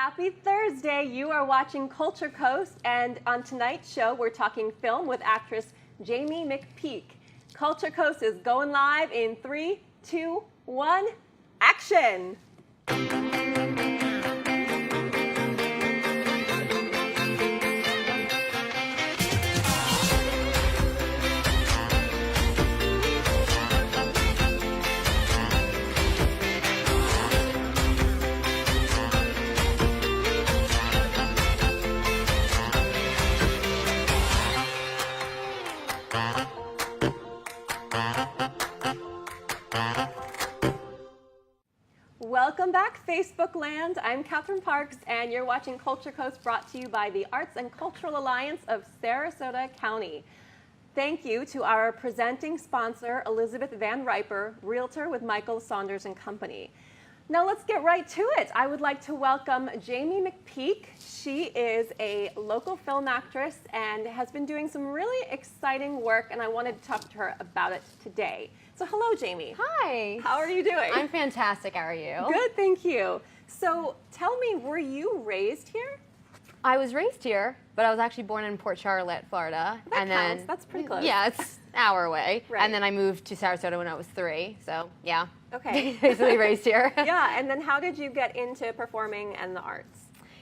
Happy Thursday. You are watching Culture Coast, and on tonight's show, we're talking film with actress Jaimi McPeek. Culture Coast is going live in 3, 2, 1, action! Welcome back, Facebook land. I'm Catherine Parks, and you're watching Culture Coast, brought to you by the Arts and Cultural Alliance of Sarasota County. Thank you to our presenting sponsor, Elizabeth Van Riper, Realtor with Michael Saunders and Company. Now let's get right to it. I would like to welcome Jaimi McPeek. She is a local film actress and has been doing some really exciting work, and I wanted to talk to her about it today. So hello, Jaimi. Hi. How are you doing? I'm fantastic. How are you? Good, thank you. So tell me, were you raised here? I was raised here, but I was actually born in Port Charlotte, Florida. That counts. That's pretty close. Yeah, it's an hour away. Right. And then I moved to Sarasota when I was 3. So yeah. Okay. Basically raised here. Yeah, and then how did you get into performing and the arts?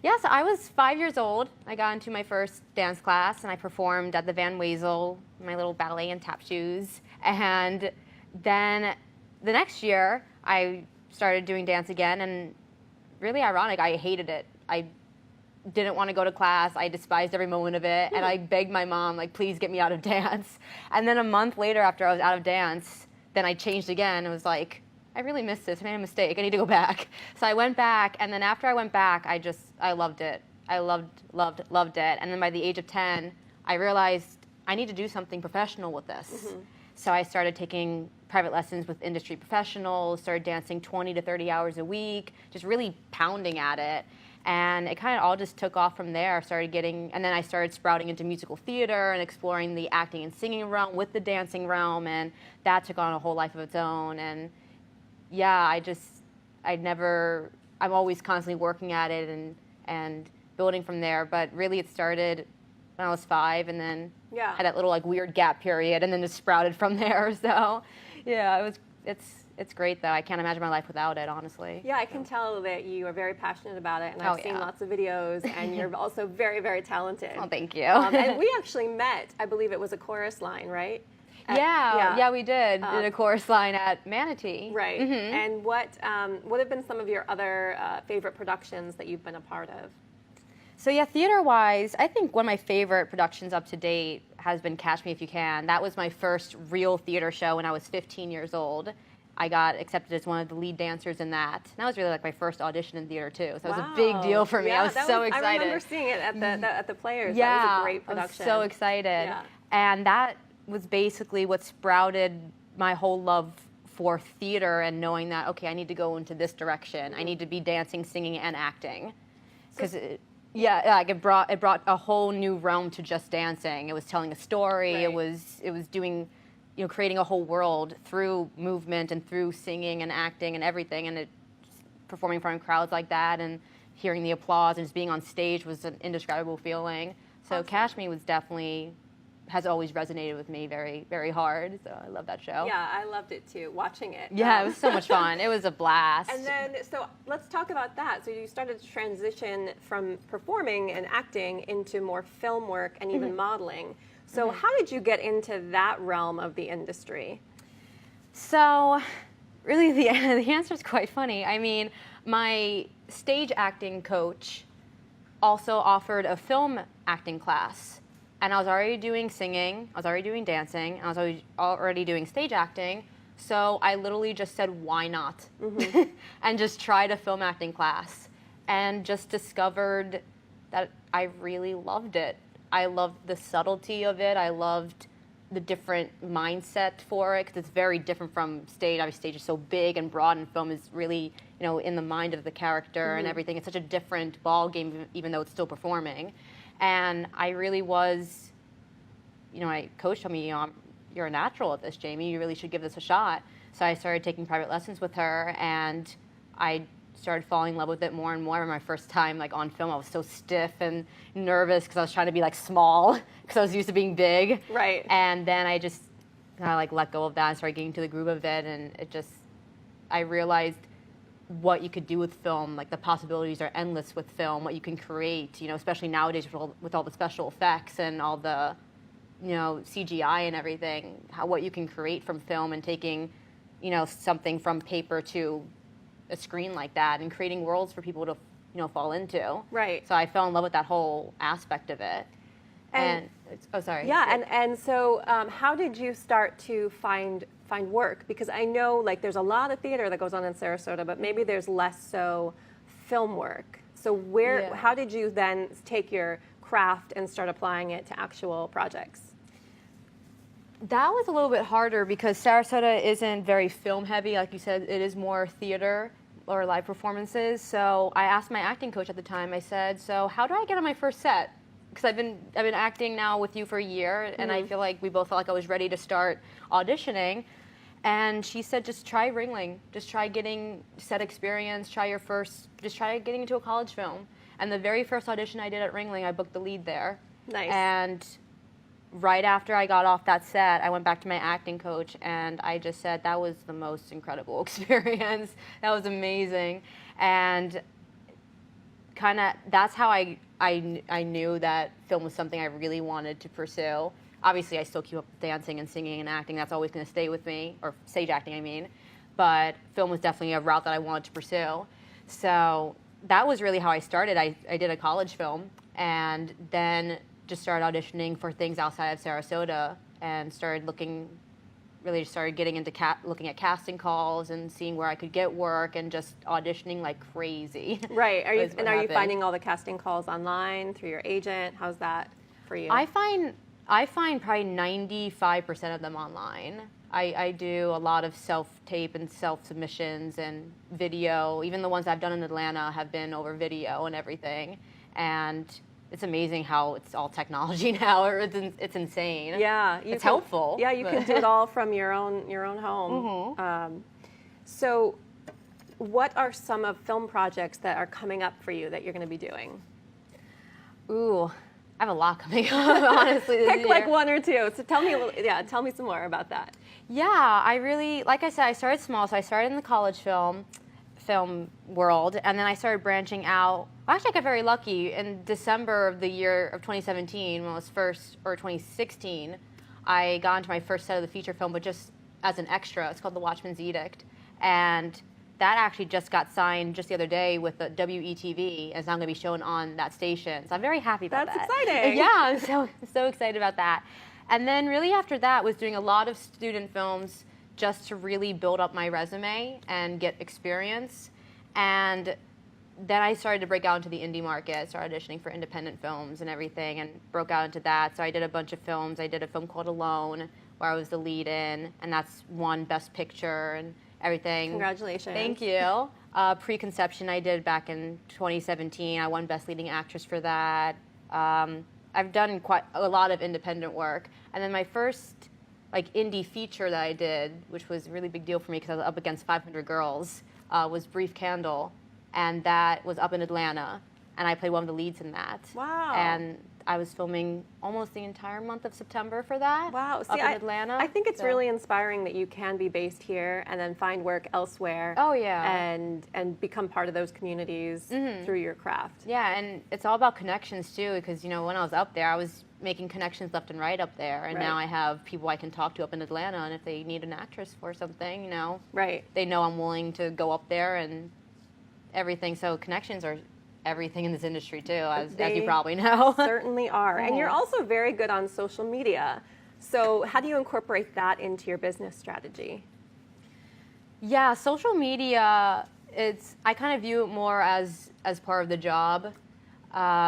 Yeah, so I was 5 years old. I got into my first dance class, and I performed at the Van Wezel, my little ballet and tap shoes. And then the next year, I started doing dance again, and really ironic, I hated it. I didn't want to go to class. I despised every moment of it, and I begged my mom, like, please get me out of dance. And then a month later, after I was out of dance, then I changed again and was like, I really missed this. I made a mistake. I need to go back. So I went back, and then after I went back, I loved it. I loved it. And then by the age of 10, I realized I need to do something professional with this. Mm-hmm. So I started taking private lessons with industry professionals, started dancing 20 to 30 hours a week, just really pounding at it. And it kind of all just took off from there. And then I started sprouting into musical theater and exploring the acting and singing realm with the dancing realm, and that took on a whole life of its own. And yeah, I'm always constantly working at it and building from there. But really it started when I was 5, and then had that little like weird gap period, and then just sprouted from there. So yeah, it's great though. I can't imagine my life without it, honestly. Yeah, I can tell that you are very passionate about it, and I've seen lots of videos, and you're also very, very talented. Oh, thank you. And we actually met, I believe it was a chorus line, right? Yeah, we did a chorus line at Manatee. Right. Mm-hmm. And what have been some of your other favorite productions that you've been a part of? So yeah, theater-wise, I think one of my favorite productions up to date has been Catch Me If You Can. That was my first real theater show when I was 15 years old. I got accepted as one of the lead dancers in that. And that was really like my first audition in theater too. So it was a big deal for me. I was so excited. I remember seeing it at the Players. Yeah, that was a great production. I was so excited. Yeah. And that was basically what sprouted my whole love for theater and knowing that, okay, I need to go into this direction. I need to be dancing, singing, and acting. Because it brought a whole new realm to just dancing. It was telling a story. Right. It was doing, creating a whole world through movement and through singing and acting and everything. And performing in front of crowds like that and hearing the applause and just being on stage was an indescribable feeling. So awesome. Catch Me has always resonated with me very, very hard. So I love that show. Yeah, I loved it too, watching it. Yeah, it was so much fun. It was a blast. And then, so let's talk about that. So you started to transition from performing and acting into more film work and even modeling. So how did you get into that realm of the industry? So really the answer is quite funny. I mean, my stage acting coach also offered a film acting class. And I was already doing singing, I was already doing dancing, and I was already doing stage acting. So I literally just said, why not? Mm-hmm. And just tried a film acting class. And just discovered that I really loved it. I loved the subtlety of it. I loved the different mindset for it, because it's very different from stage. Obviously, stage is so big and broad, and film is really, in the mind of the character and everything. It's such a different ball game, even though it's still performing. And I really was, my coach told me, you're a natural at this, Jaimi. You really should give this a shot. So I started taking private lessons with her, and I started falling in love with it more and more. My first time like on film, I was so stiff and nervous because I was trying to be like small because I was used to being big. Right. And then I just kind of like let go of that and started getting to the groove of it, and I realized what you could do with film. Like the possibilities are endless with film, what you can create, especially nowadays with all the special effects and all the, CGI and everything, what you can create from film and taking, something from paper to a screen like that and creating worlds for people to, fall into. Right. So I fell in love with that whole aspect of it. And oh, sorry. Yeah, and so how did you start to find work? Because I know like there's a lot of theater that goes on in Sarasota, but maybe there's less so film work. So how did you then take your craft and start applying it to actual projects? That was a little bit harder because Sarasota isn't very film heavy. Like you said, it is more theater or live performances. So I asked my acting coach at the time, I said, so how do I get on my first set? Because I've been acting now with you for a year, and I feel like we both felt like I was ready to start auditioning. And she said, just try Ringling. Just try getting set experience. Just try getting into a college film. And the very first audition I did at Ringling, I booked the lead there. Nice. And right after I got off that set, I went back to my acting coach, and I just said, that was the most incredible experience. That was amazing. And kind of that's how I knew that film was something I really wanted to pursue. Obviously, I still keep up with dancing and singing and acting. That's always going to stay with me, or stage acting, I mean. But film was definitely a route that I wanted to pursue. So that was really how I started. I did a college film, and then just started auditioning for things outside of Sarasota, and started getting into looking at casting calls and seeing where I could get work, and just auditioning like crazy. Right. Are you finding all the casting calls online through your agent? How's that for you? I find probably 95% of them online. I do a lot of self-tape and self-submissions and video. Even the ones I've done in Atlanta have been over video and everything. And it's amazing how it's all technology now. It's insane. Yeah, it's helpful. Yeah, you can do it all from your own home. Mm-hmm. So, what are some of film projects that are coming up for you that you're going to be doing? Ooh, I have a lot coming up. Honestly, this Pick year. like one or two. So tell me some more about that. Yeah, I really, like I said, I started small. So I started in the college film world, and then I started branching out. Actually, I got very lucky. In December of the year of 2017, when it was 2016, I got into my first set of the feature film, but just as an extra. It's called The Watchman's Edict, and that actually just got signed just the other day with the WETV, and it's now going to be shown on that station. So I'm very happy about that. That's exciting. Yeah, I'm so excited about that. And then really after that was doing a lot of student films just to really build up my resume and get experience. And then I started to break out into the indie market, started auditioning for independent films and everything, and broke out into that. So I did a bunch of films. I did a film called Alone, where I was the lead in, and that's won Best Picture and everything. Congratulations. Thank you. Preconception I did back in 2017. I won Best Leading Actress for that. I've done quite a lot of independent work. And then my first indie feature that I did, which was a really big deal for me because I was up against 500 girls, was Brief Candle. And that was up in Atlanta. And I played one of the leads in that. Wow. And I was filming almost the entire month of September for that. Wow. Up in Atlanta. I think it's really inspiring that you can be based here and then find work elsewhere. Oh, yeah. And become part of those communities through your craft. Yeah, and it's all about connections too, because when I was up there, I was making connections left and right up there, and now I have people I can talk to up in Atlanta, and if they need an actress for something, right, they know I'm willing to go up there and everything. So connections are everything in this industry too, as you probably know. Certainly are. And you're also very good on social media. So how do you incorporate that into your business strategy? Yeah, social media, I kind of view it more as part of the job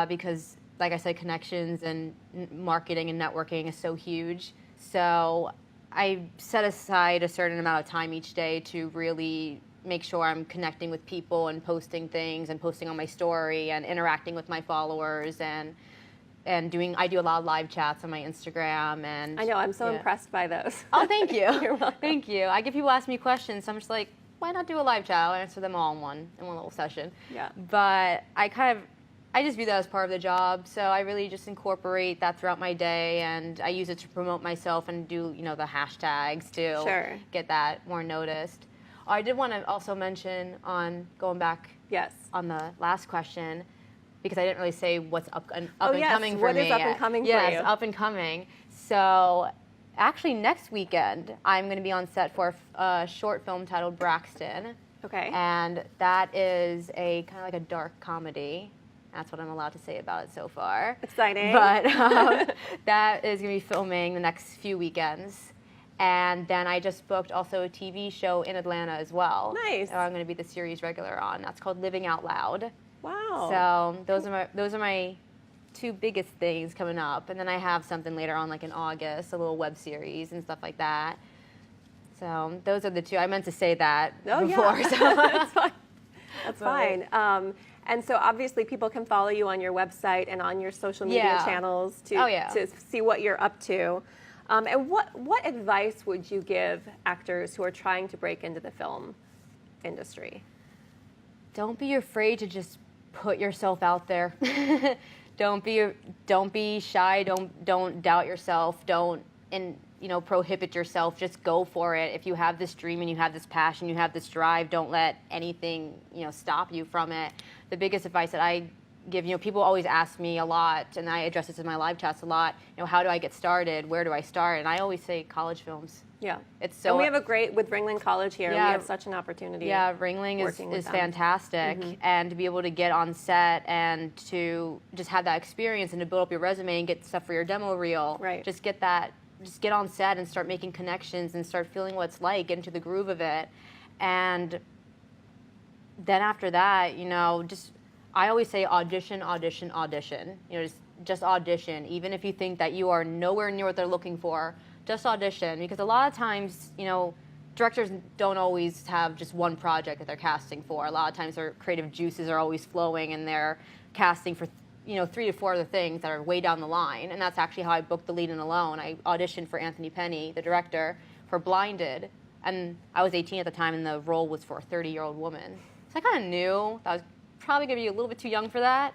because, like I said, connections and marketing and networking is so huge. So I set aside a certain amount of time each day to really make sure I'm connecting with people and posting things and posting on my story and interacting with my followers and I do a lot of live chats on my Instagram. And I know, I'm so impressed by those. Oh, thank you. You're welcome. Thank you. I get people ask me questions, so I'm just like, why not do a live chat? I'll answer them all in one little session. Yeah. But I just view that as part of the job, so I really just incorporate that throughout my day, and I use it to promote myself and do, the hashtags to get that more noticed. I did want to also mention on going back on the last question, because I didn't really say what's up and coming for me. What is up and coming for you? Yes, up and coming. So actually next weekend, I'm going to be on set for a short film titled Braxton. Okay. And that is a kind of like a dark comedy. That's what I'm allowed to say about it so far. Exciting. But that is going to be filming the next few weekends. And then I just booked also a TV show in Atlanta as well. Nice. I'm going to be the series regular on. That's called Living Out Loud. Wow. So those are my two biggest things coming up. And then I have something later on, like in August, a little web series and stuff like that. So those are the two. I meant to say that before. Yeah. So. That's fine. That's fine. And so obviously people can follow you on your website and on your social media channels to see what you're up to. And what advice would you give actors who are trying to break into the film industry? Don't be afraid to just put yourself out there. Don't be shy. Don't doubt yourself. Don't prohibit yourself. Just go for it. If you have this dream and you have this passion, you have this drive, don't let anything, stop you from it. The biggest advice that I give, people always ask me a lot, and I address this in my live chats a lot, how do I get started? Where do I start? And I always say college films. Yeah. It's so. And we have with Ringling College here, yeah, we have such an opportunity. Yeah, Ringling is fantastic. And to be able to get on set and to just have that experience and to build up your resume and get stuff for your demo reel. Right. Just get on set and start making connections and start feeling what it's like, get into the groove of it. And then after that, I always say audition, audition, audition. Just audition. Even if you think that you are nowhere near what they're looking for, just audition. Because a lot of times, directors don't always have just one project that they're casting for. A lot of times their creative juices are always flowing and they're casting for 3 to 4 other things that are way down the line. And that's actually how I booked the lead in Alone. I auditioned for Anthony Penny, the director, for Blinded. And I was 18 at the time, and the role was for a 30-year-old woman. So I kind of knew that I was probably going to be a little bit too young for that.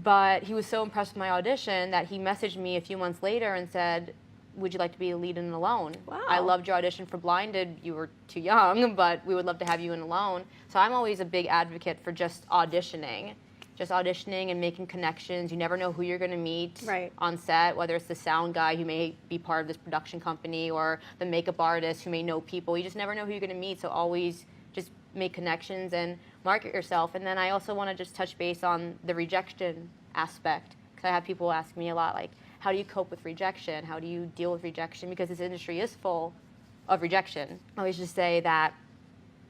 But he was so impressed with my audition that he messaged me a few months later and said, would you like to be a lead in Alone? Wow. I loved your audition for Blinded. You were too young, but we would love to have you in Alone. So I'm always a big advocate for just auditioning. Just auditioning and making connections. You never know who you're going to meet on set, whether it's the sound guy who may be part of this production company or the makeup artist who may know people. You just never know who you're going to meet, so always just make connections and market yourself. And then I also want to just touch base on the rejection aspect, because I have people ask me a lot, like, how do you cope with rejection? How do you deal with rejection? Because this industry is full of rejection. I always just say that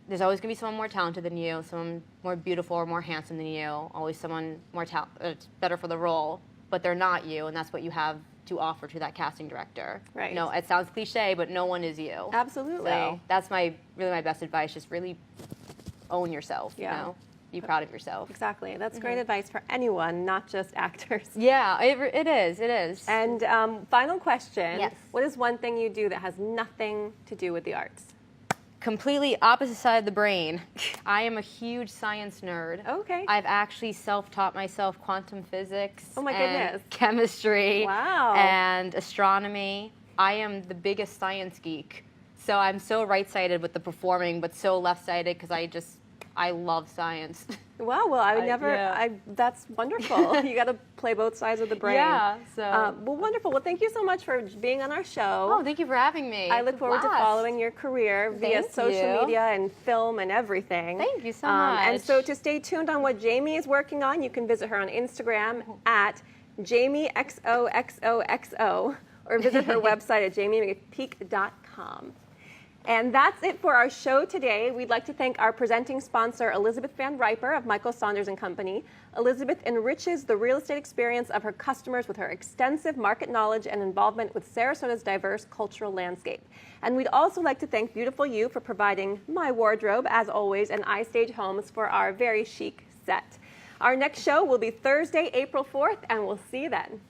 there's always going to be someone more talented than you, someone more beautiful or more handsome than you, always someone more better for the role, but they're not you, and that's what you have to offer to that casting director. Right. It sounds cliche, but no one is you. Absolutely. So that's really my best advice. Just really own yourself. Yeah. Be proud of yourself. Exactly. That's great advice for anyone, not just actors. Yeah, it is. It is. And final question. Yes. What is one thing you do that has nothing to do with the arts? Completely opposite side of the brain. I am a huge science nerd. Okay. I've actually self-taught myself quantum physics. Oh my and goodness. Chemistry. Wow. And astronomy. I am the biggest science geek. So I'm so right-sided with the performing, but so left-sided because I love science. Wow, well, I would never, that's wonderful. You got to play both sides of the brain. Yeah, so. Well, wonderful. Well, thank you so much for being on our show. Oh, thank you for having me. I look forward to following your career via social media and film and everything. Thank you so much. And so to stay tuned on what Jaimi is working on, you can visit her on Instagram at JaimiXOXOXO or visit her website at JaimiMcPeek.com. And that's it for our show today. We'd like to thank our presenting sponsor, Elizabeth Van Riper of Michael Saunders & Company. Elizabeth enriches the real estate experience of her customers with her extensive market knowledge and involvement with Sarasota's diverse cultural landscape. And we'd also like to thank Beautiful You for providing my wardrobe, as always, and iStage Homes for our very chic set. Our next show will be Thursday, April 4th, and we'll see you then.